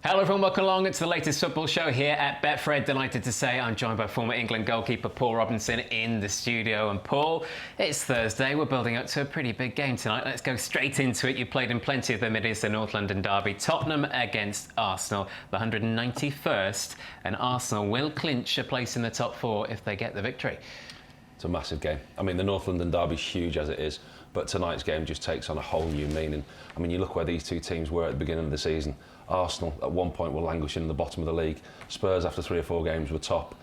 Hello everyone, welcome along. It's the latest football show here at Betfred. Delighted to say I'm joined by former England goalkeeper Paul Robinson in the studio. And Paul, it's Thursday. We're building up to a pretty big game tonight. Let's go straight into it. You played in plenty of them. It is the North London derby. Tottenham against Arsenal, the 191st. And Arsenal will clinch a place in the top four if they get the victory. It's a massive game. I mean, the North London derby's huge as it is, but tonight's game just takes on a whole new meaning. I mean, you look where these two teams were at the beginning of the season. Arsenal at one point were languishing in the bottom of the league. Spurs, after 3 or 4 games, were top.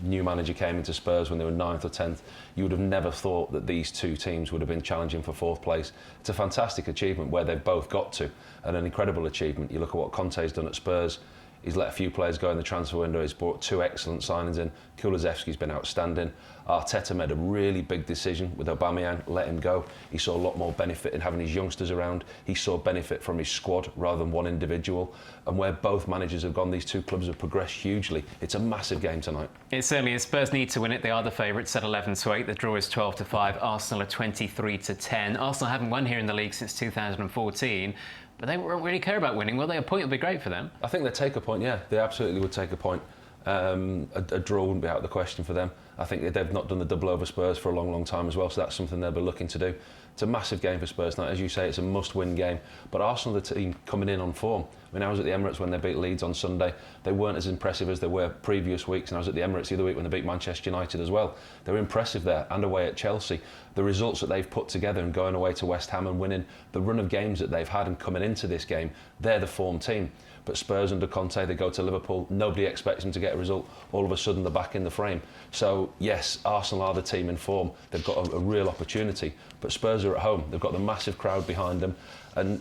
New manager came into Spurs when they were 9th or 10th. You would have never thought that these two teams would have been challenging for 4th place. It's a fantastic achievement where they've both got to, and an incredible achievement. You look at what Conte's done at Spurs. He's let a few players go in the transfer window. He's brought 2 excellent signings in. Kulusevski's been outstanding. Arteta made a really big decision with Aubameyang, let him go. He saw a lot more benefit in having his youngsters around. He saw benefit from his squad rather than one individual. And where both managers have gone, these two clubs have progressed hugely. It's a massive game tonight. It certainly is. Spurs need to win it. They are the favourites at 11-8. The draw is 12-5. Arsenal are 23-10. Arsenal haven't won here in the league since 2014. But they won't really care about winning, will they? A point would be great for them. I think they'd take a point, yeah. They absolutely would take a point. A draw wouldn't be out of the question for them. I think they've not done the double over Spurs for a long, long time as well, so that's something they'll be looking to do. It's a massive game for Spurs tonight. As you say, it's a must-win game. But Arsenal, the team coming in on form. I mean, I was at the Emirates when they beat Leeds on Sunday. They weren't as impressive as they were previous weeks, and I was at the Emirates the other week when they beat Manchester United as well. They were impressive there, and away at Chelsea. The results that they've put together and going away to West Ham and winning, the run of games that they've had and coming into this game, they're the form team. But Spurs under Conte, they go to Liverpool, nobody expects them to get a result. All of a sudden, they're back in the frame. So, yes, Arsenal are the team in form. They've got a real opportunity. But Spurs are at home. They've got the massive crowd behind them. And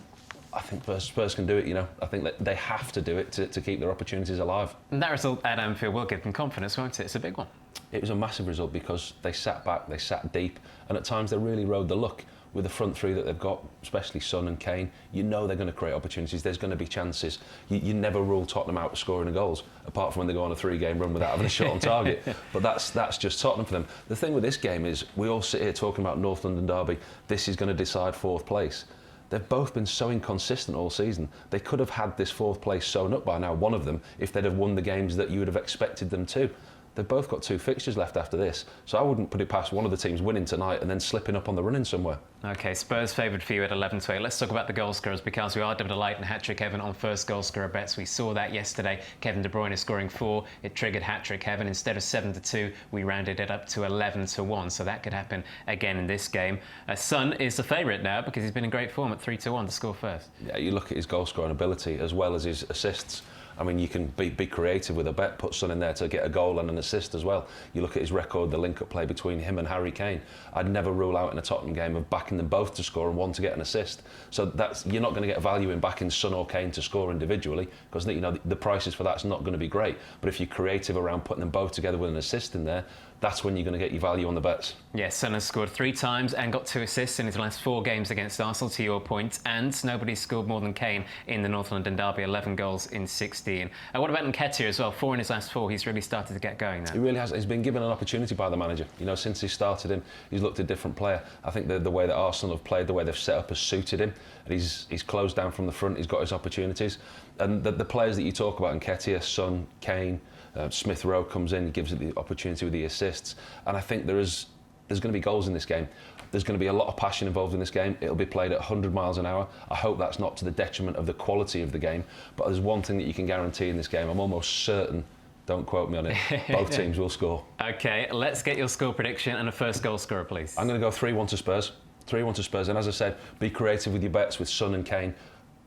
I think Spurs can do it, you know. I think that they have to do it to keep their opportunities alive. And that result at Anfield will give them confidence, won't it? It's a big one. It was a massive result because they sat back, they sat deep, and at times they really rode the luck. With the front three that they've got, especially Son and Kane, you know they're going to create opportunities. There's going to be chances. You never rule Tottenham out of scoring the goals, apart from when they go on a 3-game run without having a shot on target. But that's just Tottenham for them. The thing with this game is, we all sit here talking about North London derby. This is going to decide 4th place. They've both been so inconsistent all season. They could have had this 4th place sewn up by now, one of them, if they'd have won the games that you would have expected them to. They've both got 2 fixtures left after this, so I wouldn't put it past one of the teams winning tonight and then slipping up on the running somewhere. OK, Spurs favoured for you at 11-8. Let's talk about the goal scorers, because we are delighted in hat-trick heaven on first goal scorer bets. We saw that yesterday. Kevin De Bruyne scoring 4. It triggered hat-trick heaven. Instead of 7-2, we rounded it up to 11-1. So that could happen again in this game. Son is the favourite now because he's been in great form at 3-1 to score first. Yeah, you look at his goal scoring ability as well as his assists. I mean, you can be creative with a bet, put Son in there to get a goal and an assist as well. You look at his record, the link-up play between him and Harry Kane. I'd never rule out in a Tottenham game of backing them both to score and one to get an assist. So you're not going to get value in backing Son or Kane to score individually, because you know the prices for that's not going to be great. But if you're creative around putting them both together with an assist in there, that's when you're going to get your value on the bets. Yes, Son has scored 3 times and got 2 assists in his last 4 games against Arsenal, to your point. And nobody's scored more than Kane in the North London derby, 11 goals in 16. What about Nketiah as well? 4 in his last 4. He's really started to get going now. He really has. He's been given an opportunity by the manager. You know, since he started him, he's looked a different player. I think the way that Arsenal have played, the way they've set up has suited him. And he's closed down from the front. He's got his opportunities. And the players that you talk about, Nketiah, Son, Kane, Smith Rowe comes in, gives it the opportunity with the assists, and I think there's going to be goals in this game. There's going to be a lot of passion involved in this game. It'll be played at 100 miles an hour. I hope that's not to the detriment of the quality of the game, but there's one thing that you can guarantee in this game. I'm almost certain, don't quote me on it, both teams will score. OK, let's get your score prediction and a first goal scorer, please. I'm going to go 3-1 to Spurs. 3-1 to Spurs, and as I said, be creative with your bets with Son and Kane.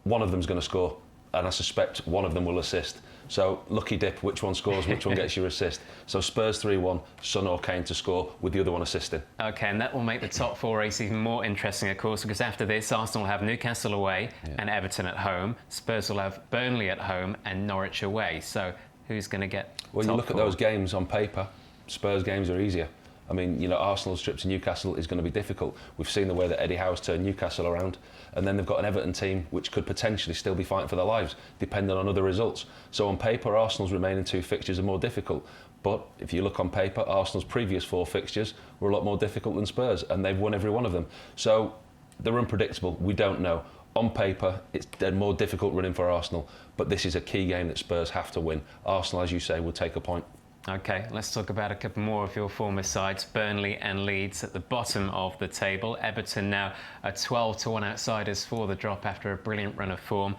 One of them's going to score, and I suspect one of them will assist. So, lucky dip, which one scores, which one gets your assist. So, Spurs 3-1, Son or Kane to score, with the other one assisting. OK, and that will make the top 4 race even more interesting, of course, because after this, Arsenal will have Newcastle away and Everton at home. Spurs will have Burnley at home and Norwich away. So, who's going to get Well, you look at those games on paper, Spurs games are easier. I mean, you know, Arsenal's trip to Newcastle is going to be difficult. We've seen the way that Eddie Howe's turned Newcastle around, and then they've got an Everton team which could potentially still be fighting for their lives, depending on other results. So on paper, Arsenal's remaining 2 fixtures are more difficult. But if you look on paper, Arsenal's previous 4 fixtures were a lot more difficult than Spurs, and they've won every one of them. So they're unpredictable. We don't know. on paper, it's a more difficult running for Arsenal, but this is a key game that Spurs have to win. Arsenal, as you say, will take a point. OK, let's talk about a couple more of your former sides. Burnley and Leeds at the bottom of the table. Everton now are 12-1 outsiders for the drop after a brilliant run of form.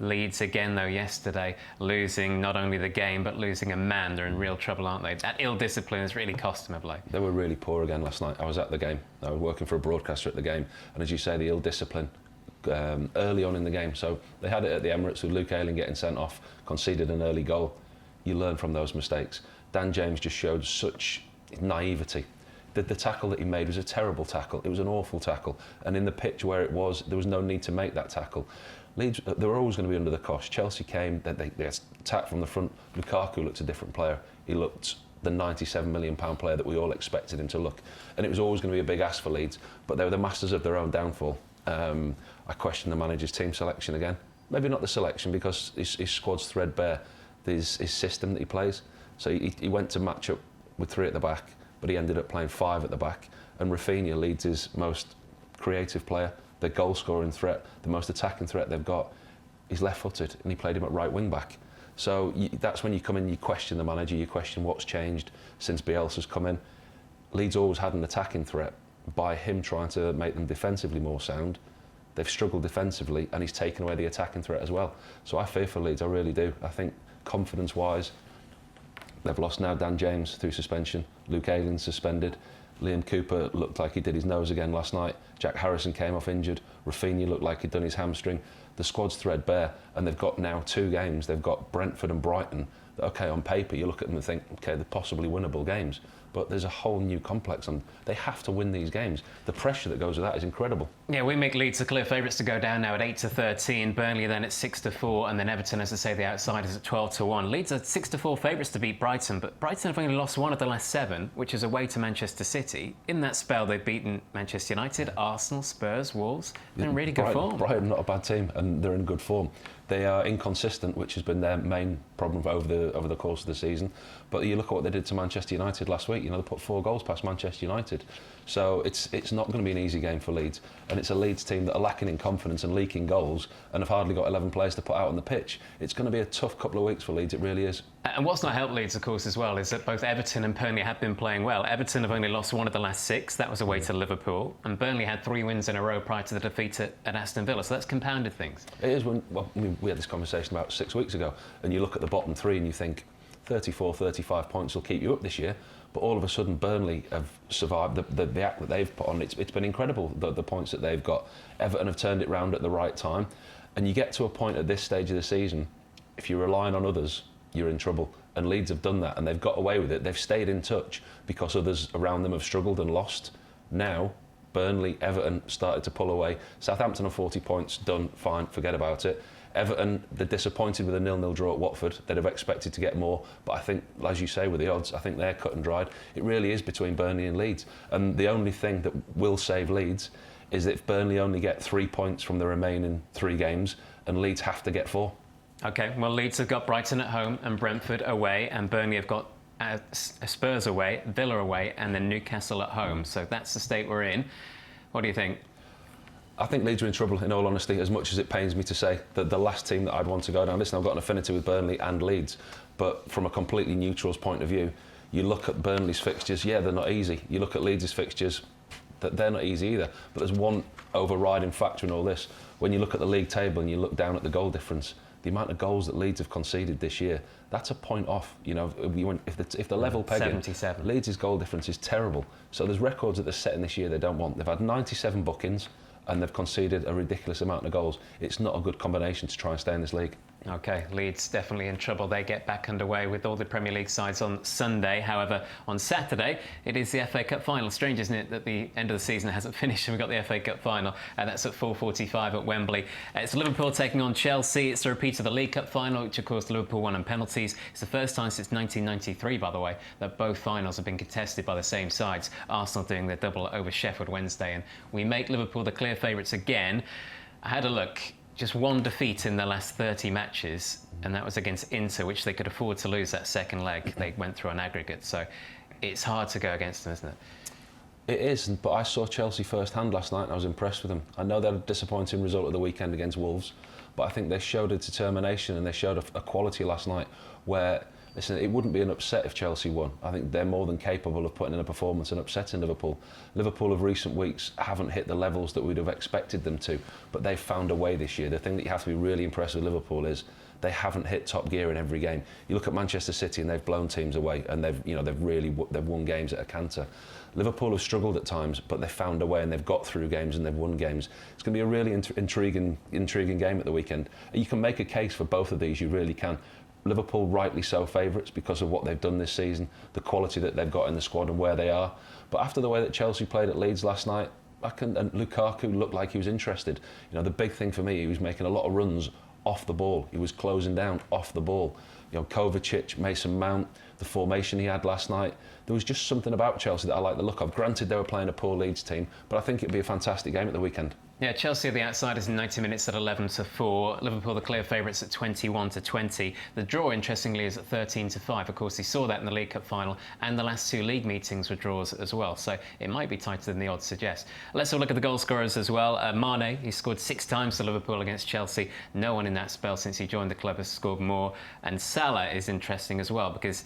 Leeds again, though, yesterday, losing not only the game, but losing a man. They're in real trouble, aren't they? That ill discipline has really cost them of late. They were really poor again last night. I was at the game. I was working for a broadcaster at the game. And as you say, the ill discipline early on in the game. So they had it at the Emirates with Luke Ayling getting sent off, conceded an early goal. You learn from those mistakes. Dan James just showed such naivety. The tackle that he made was a terrible tackle. It was an awful tackle. And in the pitch where it was, there was no need to make that tackle. Leeds, they were always going to be under the cosh. Chelsea came, they attacked from the front. Lukaku looked a different player. He looked the £97 million player that we all expected him to look. And it was always going to be a big ask for Leeds, but they were the masters of their own downfall. I question the manager's team selection again. Maybe not the selection, because his squad's threadbare. His system that he plays. So he went to match up with 3 at the back, but he ended up playing 5 at the back. And Rafinha, Leeds' most creative player, the goal-scoring threat, the most attacking threat they've got. He's left-footed, and he played him at right wing-back. So that's when you come in, you question the manager, you question what's changed since Bielsa's come in. Leeds always had an attacking threat. By him trying to make them defensively more sound, they've struggled defensively, and he's taken away the attacking threat as well. So I fear for Leeds, I really do. I think confidence-wise, they've lost now Dan James through suspension. Luke Ayling suspended. Liam Cooper looked like he did his nose again last night. Jack Harrison came off injured. Rafinha looked like he'd done his hamstring. The squad's threadbare, and they've got now 2 games. They've got Brentford and Brighton. That, OK, on paper, you look at them and think, OK, they're possibly winnable games. But there's a whole new complex, and they have to win these games. The pressure that goes with that is incredible. Yeah, we make Leeds the clear favourites to go down now at 8-13. Burnley then at 6-4, and then Everton, as I say, the outsiders at 12-1. Leeds are 6-4 favourites to beat Brighton, but Brighton have only lost 1 of the last 7, which is away to Manchester City. In that spell, they've beaten Manchester United, Arsenal, Spurs, Wolves. They're in really good form. Brighton, not a bad team, and they're in good form. They are inconsistent, which has been their main problem over the course of the season. But you look at what they did to Manchester United last week. You know, they put 4 goals past Manchester United. So it's not going to be an easy game for Leeds. And it's a Leeds team that are lacking in confidence and leaking goals and have hardly got 11 players to put out on the pitch. It's going to be a tough couple of weeks for Leeds, it really is. And what's not helped Leeds, of course, as well, is that both Everton and Burnley have been playing well. Everton have only lost 1 of the last 6. That was away to Liverpool. And Burnley had 3 wins in a row prior to the defeat at Aston Villa. So that's compounded things. It is. We had this conversation about 6 weeks ago, and you look at the bottom 3 and you think 34, 35 points will keep you up this year. But all of a sudden, Burnley have survived the act that they've put on. It's been incredible, the points that they've got. Everton have turned it round at the right time. And you get to a point at this stage of the season, if you're relying on others, you're in trouble. And Leeds have done that, and they've got away with it. They've stayed in touch because others around them have struggled and lost. Now, Burnley, Everton started to pull away. Southampton on 40 points, done, fine, forget about it. Everton, they're disappointed with a 0-0 draw at Watford. They'd have expected to get more, but I think, as you say, with the odds, I think they're cut and dried. It really is between Burnley and Leeds. And the only thing that will save Leeds is that if Burnley only get 3 points from the remaining 3 games, and Leeds have to get 4. OK, well, Leeds have got Brighton at home and Brentford away, and Burnley have got Spurs away, Villa away, and then Newcastle at home. So that's the state we're in. What do you think? I think Leeds are in trouble, in all honesty, as much as it pains me to say that the last team that I'd want to go down. Listen, I've got an affinity with Burnley and Leeds, but from a completely neutral's point of view, you look at Burnley's fixtures, yeah, they're not easy. You look at Leeds' fixtures, they're not easy either. But there's one overriding factor in all this. When you look at the league table and you look down at the goal difference, the amount of goals that Leeds have conceded this year, that's a point off. You know, if the level pegging, 77. Leeds' goal difference is terrible. So there's records that they're setting this year they don't want. They've had 97 bookings, and they've conceded a ridiculous amount of goals. It's not a good combination to try and stay in this league. OK, Leeds definitely in trouble. They get back underway with all the Premier League sides on Sunday. However, on Saturday, it is the FA Cup final. Strange, isn't it, that the end of the season hasn't finished and we've got the FA Cup final, and that's at 4:45 at Wembley. It's Liverpool taking on Chelsea. It's a repeat of the League Cup final, which, of course, Liverpool won on penalties. It's the first time since 1993, by the way, that both finals have been contested by the same sides. Arsenal doing their double over Sheffield Wednesday, and we make Liverpool the clear favourites again. I had a look. Just 1 defeat in the last 30 matches, and that was against Inter, which they could afford to lose that second leg. They went through an aggregate, so it's hard to go against them, isn't it? It is, but I saw Chelsea first hand last night and I was impressed with them. I know they had a disappointing result at the weekend against Wolves, but I think they showed a determination and they showed a quality last night where, listen, it wouldn't be an upset if Chelsea won. I think they're more than capable of putting in a performance and upsetting Liverpool. Liverpool of recent weeks haven't hit the levels that we'd have expected them to, but they've found a way this year. The thing that you have to be really impressed with Liverpool is they haven't hit top gear in every game. You look at Manchester City and they've blown teams away and they've won games at a canter. Liverpool have struggled at times, but they've found a way and they've got through games and they've won games. It's going to be a really intriguing game at the weekend. You can make a case for both of these, you really can. Liverpool rightly so favourites because of what they've done this season, the quality that they've got in the squad and where they are. But after the way that Chelsea played at Leeds last night, and Lukaku looked like he was interested. The big thing for me, he was making a lot of runs off the ball. He was closing down off the ball. Kovacic, Mason Mount, the formation he had last night. There was just something about Chelsea that I like the look of. Granted, they were playing a poor Leeds team, but I think it'd be a fantastic game at the weekend. Yeah, Chelsea are the outsiders in 90 minutes at 11-4. Liverpool the clear favourites at 21-20. The draw, interestingly, is at 13-5. Of course, he saw that in the League Cup final, and the last two league meetings were draws as well. So it might be tighter than the odds suggest. Let's have a look at the goal scorers as well. Mane, he scored 6 times for Liverpool against Chelsea. No one in that spell since he joined the club has scored more. And Salah is interesting as well because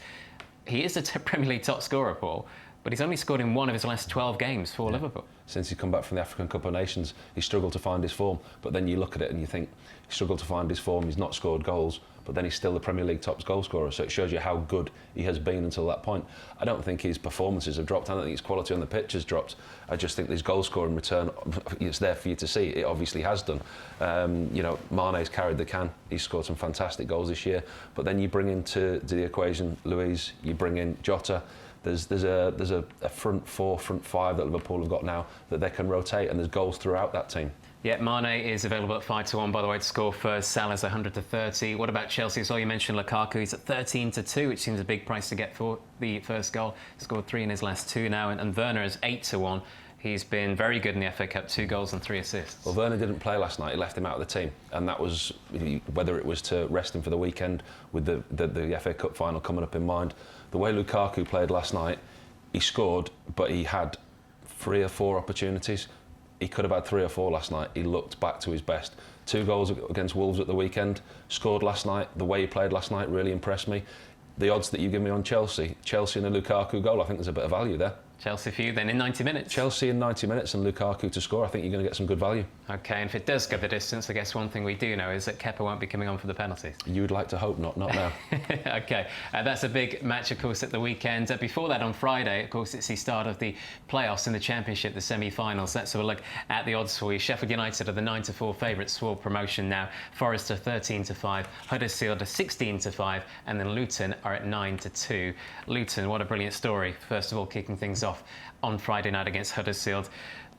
he is a Premier League top scorer, Paul, but he's only scored in one of his last 12 games for Liverpool. Since he's come back from the African Cup of Nations, he struggled to find his form. But then you look at it and you think, he struggled to find his form, he's not scored goals, but then he's still the Premier League top goal scorer. So it shows you how good he has been until that point. I don't think his performances have dropped. I don't think his quality on the pitch has dropped. I just think his goal scoring return, it's there for you to see. It obviously has done. Mane's carried the can. He's scored some fantastic goals this year. But then you bring into the equation Luiz, you bring in Jota. There's a front four, front five that Liverpool have got now that they can rotate, and there's goals throughout that team. Yeah, Mane is available at 5-1, by the way, to score first. Salah's 100-30. What about Chelsea as well? You mentioned Lukaku. He's at 13-2, which seems a big price to get for the first goal. Scored 3 in his last 2 now, and Werner is 8-1. He's been very good in the FA Cup, 2 goals and 3 assists. Well, Werner didn't play last night. He left him out of the team, and that was whether it was to rest him for the weekend with the FA Cup final coming up in mind. The way Lukaku played last night, he scored, but he had 3 or 4 opportunities. He could have had 3 or 4 last night. He looked back to his best. 2 goals against Wolves at the weekend. Scored last night. The way he played last night really impressed me. The odds that you give me on Chelsea and a Lukaku goal, I think there's a bit of value there. Chelsea for you then in 90 minutes? Chelsea in 90 minutes and Lukaku to score. I think you're going to get some good value. OK, and if it does go the distance, I guess one thing we do know is that Kepa won't be coming on for the penalties. You would like to hope not now. OK, that's a big match, of course, at the weekend. Before that, on Friday, of course, it's the start of the playoffs in the Championship, the semi-finals. Let's have a look at the odds for you. Sheffield United are the 9-4 favourites for promotion now. Forest are 13-5, Huddersfield are 16-5, and then Luton are at 9-2. Luton, what a brilliant story. First of all, kicking things off on Friday night against Huddersfield.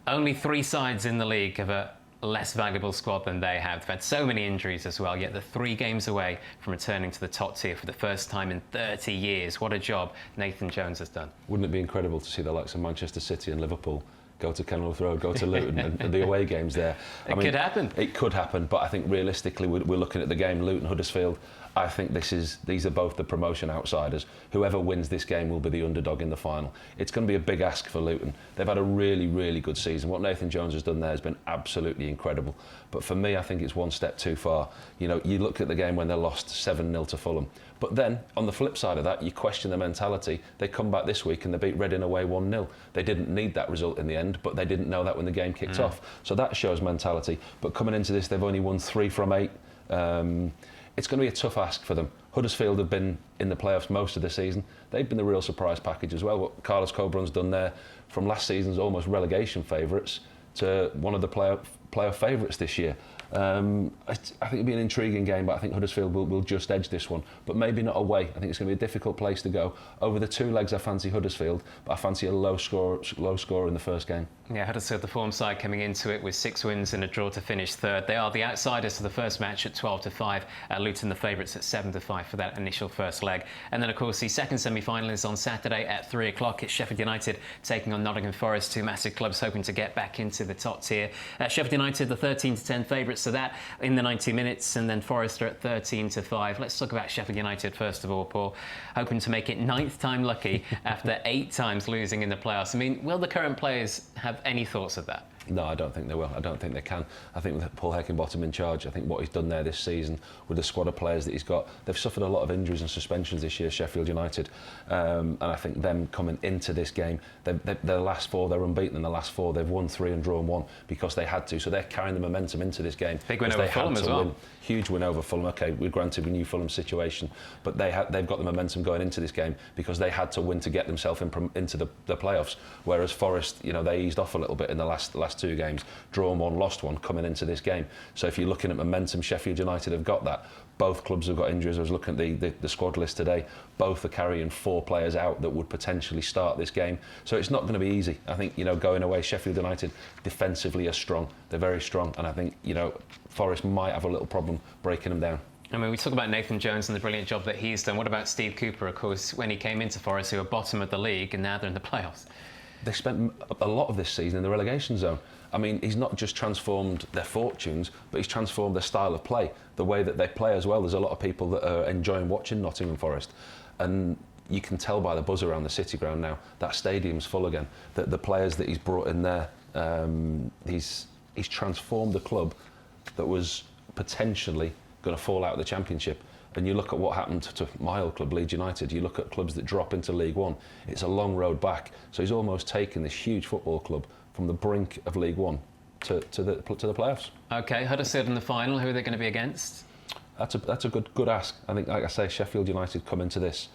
Only 3 sides in the league have a less valuable squad than they have. They've had so many injuries as well, yet they're 3 games away from returning to the top tier for the first time in 30 years. What a job Nathan Jones has done. Wouldn't it be incredible to see the likes of Manchester City and Liverpool go to Kenilworth Road, go to Luton and the away games there? It could happen. It could happen, but I think realistically we're looking at the game Luton-Huddersfield. I think these are both the promotion outsiders. Whoever wins this game will be the underdog in the final. It's going to be a big ask for Luton. They've had a really, really good season. What Nathan Jones has done there has been absolutely incredible. But for me, I think it's one step too far. You look at the game when they lost 7-0 to Fulham. But then, on the flip side of that, you question the mentality. They come back this week and they beat Reading away 1-0. They didn't need that result in the end, but they didn't know that when the game kicked off. So that shows mentality. But coming into this, they've only won 3 from 8. It's going to be a tough ask for them. Huddersfield have been in the playoffs most of the season. They've been the real surprise package as well. What Carlos Cobrun's done there, from last season's almost relegation favourites to one of the playoff favourites this year. I think it'll be an intriguing game, but I think Huddersfield will just edge this one, but maybe not away. I think it's going to be a difficult place to go. Over the 2 legs, I fancy Huddersfield, but I fancy a low score in the first game. Yeah, Huddersfield, the form side, coming into it with 6 wins and a draw to finish third. They are the outsiders to the first match at 12-5. Luton, the favourites, at 7-5 for that initial first leg. And then, of course, the second semi-final is on Saturday at 3 o'clock. It's Sheffield United taking on Nottingham Forest, 2 massive clubs hoping to get back into the top tier. Sheffield United, the 13-10 favourites to that in the 90 minutes, and then Forest are at 13-5. Let's talk about Sheffield United first of all, Paul. Hoping to make it 9th time lucky after 8 times losing in the playoffs. I mean, will the current players have any thoughts of that? No, I don't think they will. I don't think they can. I think with Paul Heckingbottom in charge, I think what he's done there this season with the squad of players that he's got, they've suffered a lot of injuries and suspensions this year, Sheffield United. And I think them coming into this game, their last 4, they're unbeaten in the last 4. They've won 3 and drawn 1 because they had to. So they're carrying the momentum into this game. Big win over Fulham as well. Huge win over Fulham. Okay, we granted we knew Fulham's situation, but they've got the momentum going into this game because they had to win to get themselves into the playoffs. Whereas Forest, they eased off a little bit in the last 2 games. Drawn 1, lost 1 coming into this game. So if you're looking at momentum, Sheffield United have got that. Both clubs have got injuries. I was looking at the squad list today. Both are carrying 4 players out that would potentially start this game. So it's not going to be easy. I think, going away, Sheffield United defensively are strong. They're very strong. And I think, Forest might have a little problem breaking them down. I mean, we talk about Nathan Jones and the brilliant job that he's done. What about Steve Cooper, of course, when he came into Forest, who were bottom of the league, and now they're in the playoffs? They spent a lot of this season in the relegation zone. I mean, he's not just transformed their fortunes, but he's transformed their style of play, the way that they play as well. There's a lot of people that are enjoying watching Nottingham Forest. And you can tell by the buzz around the City Ground now, that stadium's full again. That the players that he's brought in there, he's transformed the club that was potentially going to fall out of the Championship. And you look at what happened to my old club, Leeds United, you look at clubs that drop into League One, it's a long road back. So he's almost taken this huge football club from the brink of League One to the playoffs. OK, Huddersfield in the final, who are they going to be against? That's a good ask. I think, like I say, Sheffield United come into this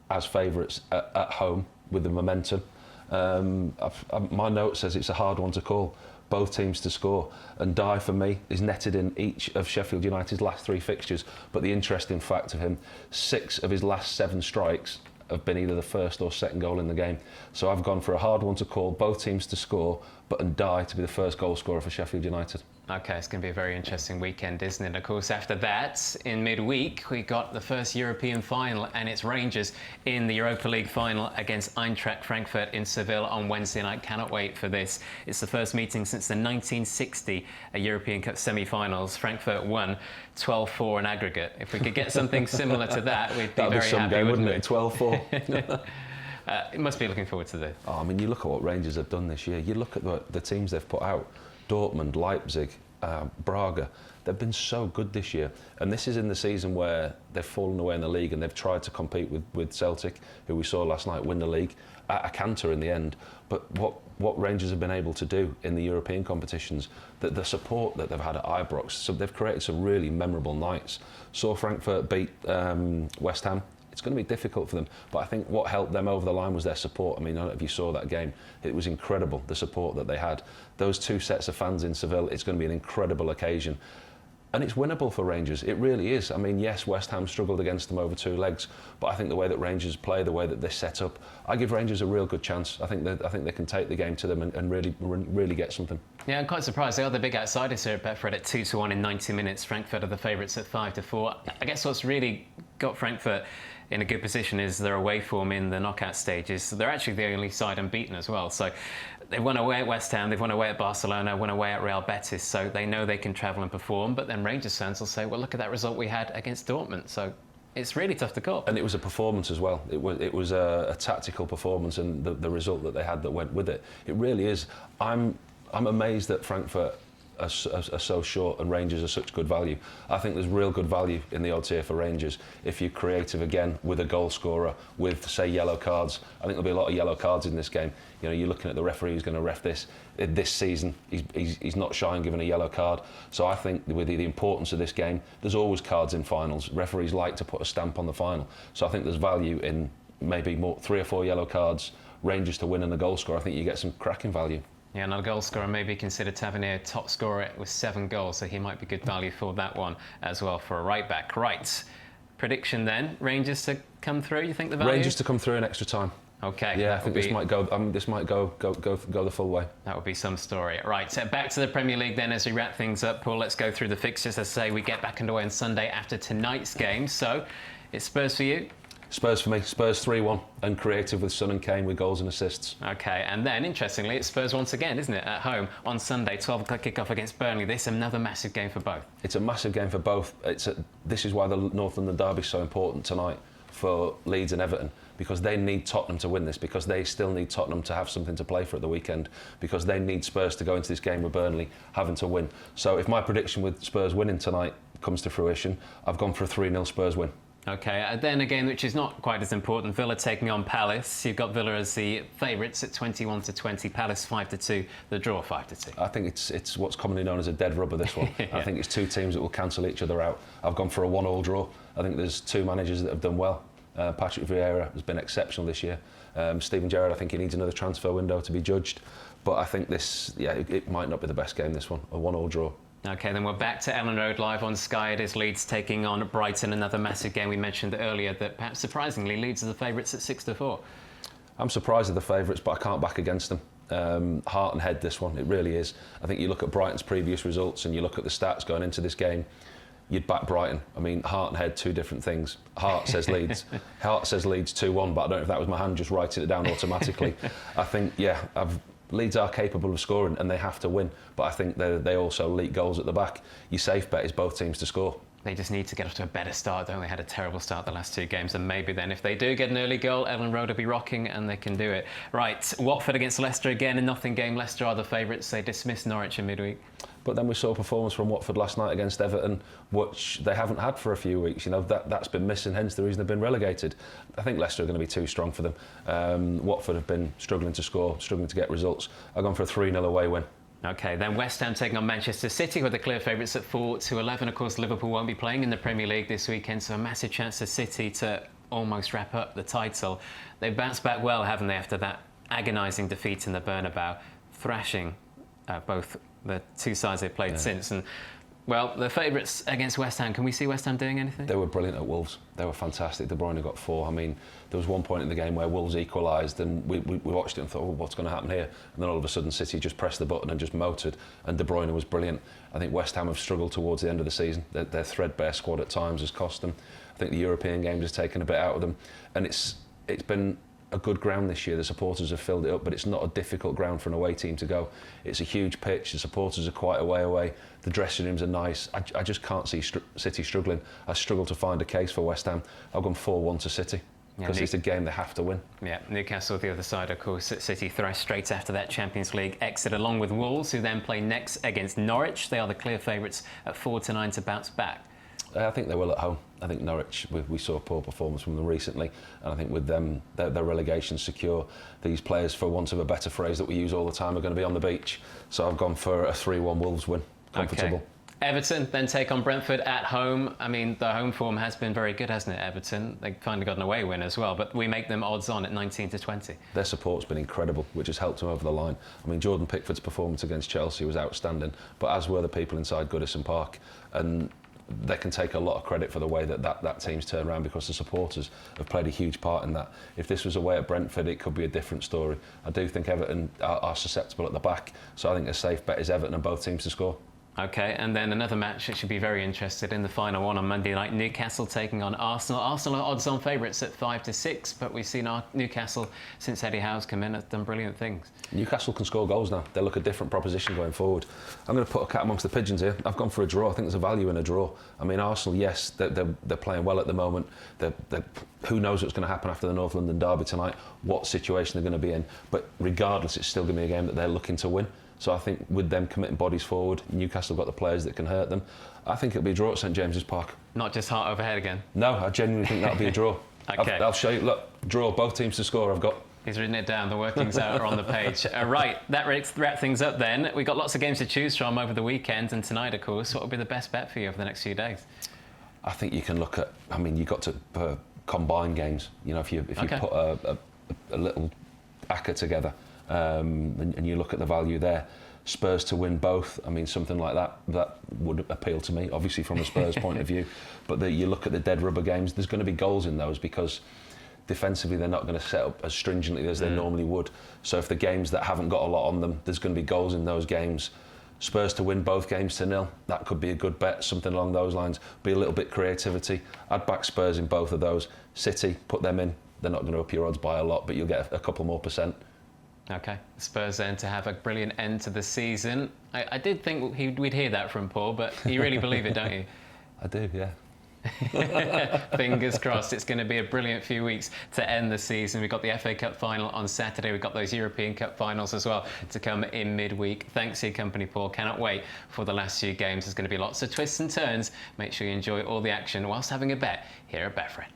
as favourites at home with the momentum. My note says it's a hard one to call. Both teams to score, and Dye for me is netted in each of Sheffield United's last 3 fixtures. But the interesting fact of him, 6 of his last 7 strikes have been either the first or second goal in the game. So I've gone for a hard one to call, both teams to score, but Dye to be the first goal scorer for Sheffield United. OK, it's going to be a very interesting weekend, isn't it? Of course, after that, in midweek, we got the first European final, and it's Rangers in the Europa League final against Eintracht Frankfurt in Seville on Wednesday night. Cannot wait for this. It's the first meeting since the 1960 European Cup semi-finals. Frankfurt won 12-4 in aggregate. If we could get something similar to that, we'd be very happy, game, wouldn't it? 12-4. It must be looking forward to this. I mean, you look at what Rangers have done this year. You look at the teams they've put out. Dortmund, Leipzig, Braga, they've been so good this year, and this is in the season where they've fallen away in the league and they've tried to compete with Celtic, who we saw last night win the league at a canter in the end. But what Rangers have been able to do in the European competitions, the support that they've had at Ibrox, so they've created some really memorable nights. Saw Frankfurt beat West Ham. It's going to be difficult for them, but I think what helped them over the line was their support. I mean, I don't know if you saw that game. It was incredible, the support that they had. Those 2 sets of fans in Seville, it's going to be an incredible occasion. And it's winnable for Rangers, it really is. I mean, yes, West Ham struggled against them over 2 legs, but I think the way that Rangers play, the way that they're set up, I give Rangers a real good chance. I think they can take the game to them and really get something. Yeah, I'm quite surprised. They are the big outsiders here at Betfred at 2-1 in 90 minutes. Frankfurt are the favourites at 5-4. I guess what's really got Frankfurt in a good position is their away form in the knockout stages. So they're actually the only side unbeaten as well. So they've won away at West Ham, they've won away at Barcelona, won away at Real Betis. So they know they can travel and perform. But then Rangers fans will say, well, look at that result we had against Dortmund. So it's really tough to call. And it was a performance as well. It was a tactical performance, and the result that they had that went with it. It really is. I'm amazed that Frankfurt are so short and Rangers are such good value. I think there's real good value in the odds here for Rangers if you're creative again with a goal scorer, with, say, yellow cards. I think there'll be a lot of yellow cards in this game. You're looking at the referee who's going to ref this season. He's not shy in giving a yellow card. So I think with the importance of this game, there's always cards in finals. Referees like to put a stamp on the final. So I think there's value in maybe 3 or 4 yellow cards, Rangers to win and a goal score. I think you get some cracking value. Yeah, another goal scorer, maybe consider Tavernier top scorer with 7 goals, so he might be good value for that one as well for a right back. Right, prediction then, Rangers to come through, you think the value? Rangers to come through in extra time. Okay. Yeah, I think this might go the full way. That would be some story. Right, so back to the Premier League then as we wrap things up. Paul, let's go through the fixtures. As I say, we get back underway on Sunday after tonight's game. So, it's Spurs for you? Spurs for me. Spurs 3-1 and creative with Son and Kane with goals and assists. Okay, and then interestingly, it's Spurs once again, isn't it? At home on Sunday, 12 o'clock kickoff against Burnley. This is another massive game for both. It's a massive game for both. This is why the North London derby is so important tonight for Leeds and Everton, because they need Tottenham to win this, because they still need Tottenham to have something to play for at the weekend, because they need Spurs to go into this game with Burnley having to win. So if my prediction with Spurs winning tonight comes to fruition, I've gone for a 3-0 Spurs win. Okay, then a game which is not quite as important, Villa taking on Palace. You've got Villa as the favourites at 21-20, Palace 5-2, the draw 5-2. I think it's what's commonly known as a dead rubber, this one. Yeah. I think it's two teams that will cancel each other out. I've gone for a 1-1 draw. I think there's two managers that have done well. Patrick Vieira has been exceptional this year. Steven Gerrard, I think he needs another transfer window to be judged. But I think it might not be the best game, this one, a 1-1 draw. Okay, then we're back to Ellen Road live on Sky. It is Leeds taking on Brighton, another massive game. We mentioned earlier that perhaps surprisingly Leeds are the favourites at 6-4. I'm surprised at the favourites, but I can't back against them. Heart and head, this one, it really is. I think you look at Brighton's previous results and you look at the stats going into this game, you'd back Brighton. I mean, heart and head, two different things. Heart says Leeds. Heart says Leeds 2-1, but I don't know if that was my hand just writing it down automatically. I think, Leeds are capable of scoring and they have to win, but I think they also leak goals at the back. Your safe bet is both teams to score. They just need to get off to a better start, don't they? Had a terrible start the last two games, and maybe then if they do get an early goal, Ellen Road will be rocking and they can do it. Right, Watford against Leicester again, a nothing game. Leicester are the favourites. They dismissed Norwich in midweek. But then we saw a performance from Watford last night against Everton, which they haven't had for a few weeks. You know, that's been missing, hence the reason they've been relegated. I think Leicester are going to be too strong for them. Watford have been struggling to score, struggling to get results. I've gone for a 3-0 away win. Okay, then West Ham taking on Manchester City, who are the clear favourites at 4-11. Of course, Liverpool won't be playing in the Premier League this weekend, so a massive chance for City to almost wrap up the title. They've bounced back well, haven't they, after that agonising defeat in the Bernabeu, thrashing both the two sides they've played since. And well, the favourites against West Ham, can we see West Ham doing anything? They were brilliant at Wolves. They were fantastic. De Bruyne got 4. I mean, there was one point in the game where Wolves equalised and we watched it and thought, oh, what's going to happen here? And then all of a sudden City just pressed the button and just motored, and De Bruyne was brilliant. I think West Ham have struggled towards the end of the season. Their threadbare squad at times has cost them. I think the European games has taken a bit out of them, and it's been a good ground this year. The supporters have filled it up, but it's not a difficult ground for an away team to go. It's a huge pitch. The supporters are quite a way away. The dressing rooms are nice. I just can't see City struggling. I struggle to find a case for West Ham. I've gone 4-1 to City because it's a game they have to win. Yeah, Newcastle the other side, of course. City thrashed straight after that Champions League exit, along with Wolves, who then play next against Norwich. They are the clear favourites at 4-9 to bounce back. I think they will at home. I think Norwich, we saw a poor performance from them recently, and I think with them, their relegation secure. These players, for want of a better phrase that we use all the time, are going to be on the beach. So I've gone for a 3-1 Wolves win. Comfortable. Okay. Everton then take on Brentford at home. I mean, the home form has been very good, hasn't it, Everton? They finally got an away win as well, but we make them odds on at 19-20. Their support's been incredible, which has helped them over the line. I mean, Jordan Pickford's performance against Chelsea was outstanding, but as were the people inside Goodison Park. And they can take a lot of credit for the way that team's turned around, because the supporters have played a huge part in that. If this was away at Brentford, it could be a different story. I do think Everton are susceptible at the back, so I think a safe bet is Everton and both teams to score. Okay, and then another match that should be very interested in, the final one on Monday night, Newcastle taking on Arsenal. Arsenal are odds-on favourites at 5-6, but we've seen our Newcastle, since Eddie Howe's come in, have done brilliant things. Newcastle can score goals now. They look a different proposition going forward. I'm going to put a cat amongst the pigeons here. I've gone for a draw. I think there's a value in a draw. I mean, Arsenal, yes, they're playing well at the moment. Who knows what's going to happen after the North London derby tonight, what situation they're going to be in. But regardless, it's still going to be a game that they're looking to win. So I think with them committing bodies forward, Newcastle have got the players that can hurt them. I think it'll be a draw at St James's Park. Not just heart over head again? No, I genuinely think that'll be a draw. Okay. I'll show you. Look, draw, both teams to score, I've got. He's written it down, the workings out are on the page. Right, that wraps things up then. We've got lots of games to choose from over the weekend and tonight, of course. What would be the best bet for you over the next few days? I think you can look at, I mean, you've got to combine games. You know, if you put a little ACCA together and you look at the value there, Spurs to win both, I mean, something like that would appeal to me, obviously from a Spurs point of view. But you look at the dead rubber games, there's going to be goals in those, because defensively they're not going to set up as stringently as they normally would. So if the games that haven't got a lot on them, there's going to be goals in those games. Spurs to win both games to 0, that could be a good bet, something along those lines. Be a little bit creativity. I'd back Spurs in both of those. City, put them in. They're not going to up your odds by a lot, but you'll get a couple more percent. Okay, Spurs then to have a brilliant end to the season. I did think we'd hear that from Paul, but you really believe it, don't you? I do, yeah. Fingers crossed. It's going to be a brilliant few weeks to end the season. We've got the FA Cup final on Saturday. We've got those European Cup finals as well to come in midweek. Thanks for your company, Paul. Cannot wait for the last few games. There's going to be lots of twists and turns. Make sure you enjoy all the action whilst having a bet here at Betfred.